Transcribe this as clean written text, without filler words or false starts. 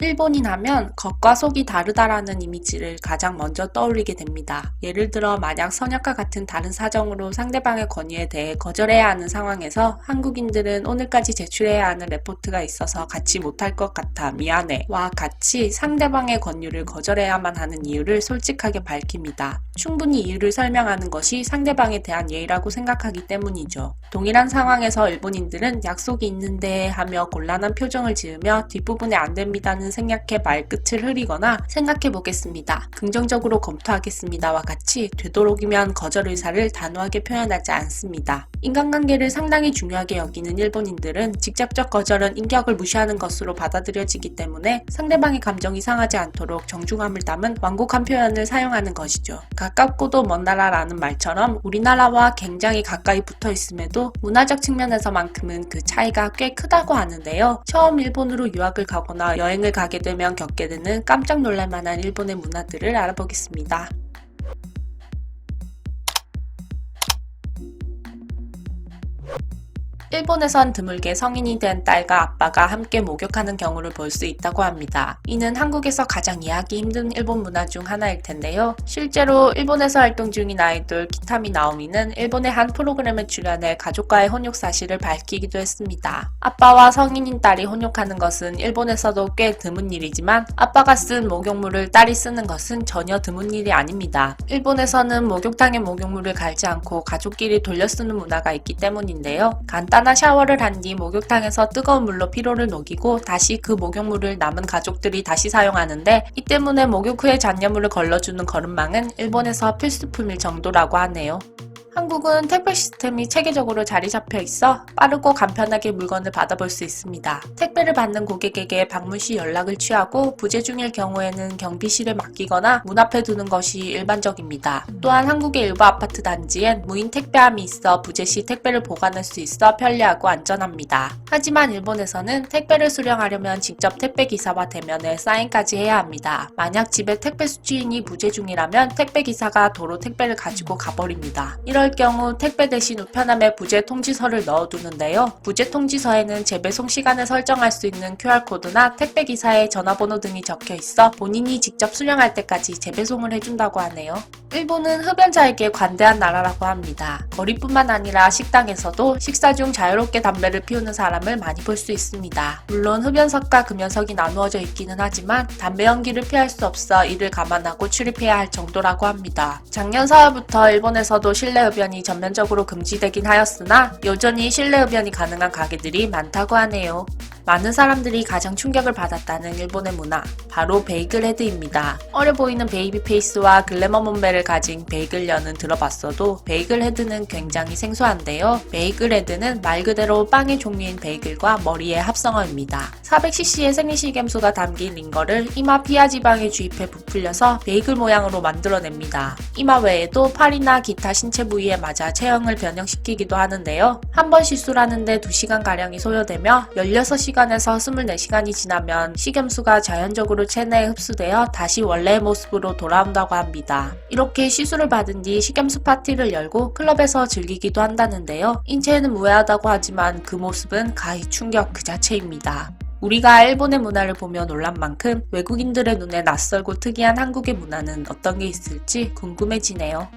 일본인 하면 겉과 속이 다르다라는 이미지를 가장 먼저 떠올리게 됩니다. 예를 들어 만약 선약과 같은 다른 사정으로 상대방의 권유에 대해 거절해야 하는 상황에서 한국인들은 오늘까지 제출해야 하는 레포트가 있어서 같이 못할 것 같아 미안해 와 같이 상대방의 권유를 거절해야만 하는 이유를 솔직하게 밝힙니다. 충분히 이유를 설명하는 것이 상대방에 대한 예의라고 생각하기 때문이죠. 동일한 상황에서 일본인들은 약속이 있는데 하며 곤란한 표정을 지으며 뒷부분에 안 됩니다는 생략해 말끝을 흐리거나 생각해 보겠습니다. 긍정적으로 검토하겠습니다와 같이 되도록이면 거절 의사를 단호하게 표현하지 않습니다. 인간관계를 상당히 중요하게 여기는 일본인들은 직접적 거절은 인격을 무시하는 것으로 받아들여지기 때문에 상대방의 감정이 상하지 않도록 정중함을 담은 완곡한 표현을 사용하는 것이죠. 가깝고도 먼 나라라는 말처럼 우리나라와 굉장히 가까이 붙어 있음에도 문화적 측면에서만큼은 그 차이가 꽤 크다고 하는데요. 처음 일본으로 유학을 가거나 여행을 가게 되면 겪게 되는 깜짝 놀랄 만한 일본의 문화들을 알아보겠습니다. 일본에선 드물게 성인이 된 딸과 아빠가 함께 목욕하는 경우를 볼 수 있다고 합니다. 이는 한국에서 가장 이해하기 힘든 일본 문화 중 하나일 텐데요. 실제로 일본에서 활동 중인 아이돌 키타미 나오미는 일본의 한 프로그램에 출연해 가족과의 혼욕 사실을 밝히기도 했습니다. 아빠와 성인인 딸이 혼욕하는 것은 일본에서도 꽤 드문 일이지만 아빠가 쓴 목욕물을 딸이 쓰는 것은 전혀 드문 일이 아닙니다. 일본에서는 목욕탕에 목욕물을 갈지 않고 가족끼리 돌려 쓰는 문화가 있기 때문인데요. 간단한 샤워를 한 뒤 목욕탕에서 뜨거운 물로 피로를 녹이고 다시 그 목욕물을 남은 가족들이 다시 사용하는데 이 때문에 목욕 후에 잔여물을 걸러주는 거름망은 일본에서 필수품일 정도라고 하네요. 한국은 택배 시스템이 체계적으로 자리 잡혀 있어 빠르고 간편하게 물건을 받아볼 수 있습니다. 택배를 받는 고객에게 방문 시 연락을 취하고 부재 중일 경우에는 경비실에 맡기거나 문 앞에 두는 것이 일반적입니다. 또한 한국의 일부 아파트 단지엔 무인 택배함이 있어 부재 시 택배를 보관할 수 있어 편리하고 안전합니다. 하지만 일본에서는 택배를 수령하려면 직접 택배기사와 대면해 사인까지 해야 합니다. 만약 집에 택배 수취인이 부재 중이라면 택배기사가 도로 택배를 가지고 가버립니다. 이럴 경우 택배 대신 우편함에 부재 통지서를 넣어두는데요. 부재 통지서에는 재배송 시간을 설정할 수 있는 QR코드나 택배 기사의 전화번호 등이 적혀 있어 본인이 직접 수령할 때까지 재배송을 해준다고 하네요. 일본은 흡연자에게 관대한 나라라고 합니다. 거리뿐만 아니라 식당에서도 식사 중 자유롭게 담배를 피우는 사람을 많이 볼 수 있습니다. 물론 흡연석과 금연석이 나누어져 있기는 하지만 담배 연기를 피할 수 없어 이를 감안하고 출입해야 할 정도라고 합니다. 작년 4월부터 일본에서도 실내 흡연이 전면적으로 금지되긴 하였으나 여전히 실내 흡연이 가능한 가게들이 많다고 하네요. 많은 사람들이 가장 충격을 받았다는 일본의 문화, 바로 베이글 헤드입니다. 어려 보이는 베이비 페이스와 글래머 몸매를 가진 베이글녀는 들어봤어도 베이글 헤드는 굉장히 생소한데요. 베이글 헤드는 말 그대로 빵의 종류인 베이글과 머리의 합성어입니다. 400cc의 생리식염수가 담긴 링거를 이마 피하 지방에 주입해 부풀려서 베이글 모양으로 만들어냅니다. 이마 외에도 팔이나 기타 신체 부위에 맞아 체형을 변형시키기도 하는데요. 한 번 시술하는데 2시간가량이 소요되며 16시간에서 24시간이 지나면 식염수가 자연적으로 체내에 흡수되어 다시 원래의 모습으로 돌아온다고 합니다. 이렇게 시술을 받은 뒤 식염수 파티를 열고 클럽에서 즐기기도 한다는데요. 인체에는 무해하다고 하지만 그 모습은 가히 충격 그 자체입니다. 우리가 일본의 문화를 보며 놀란 만큼 외국인들의 눈에 낯설고 특이한 한국의 문화는 어떤 게 있을지 궁금해지네요.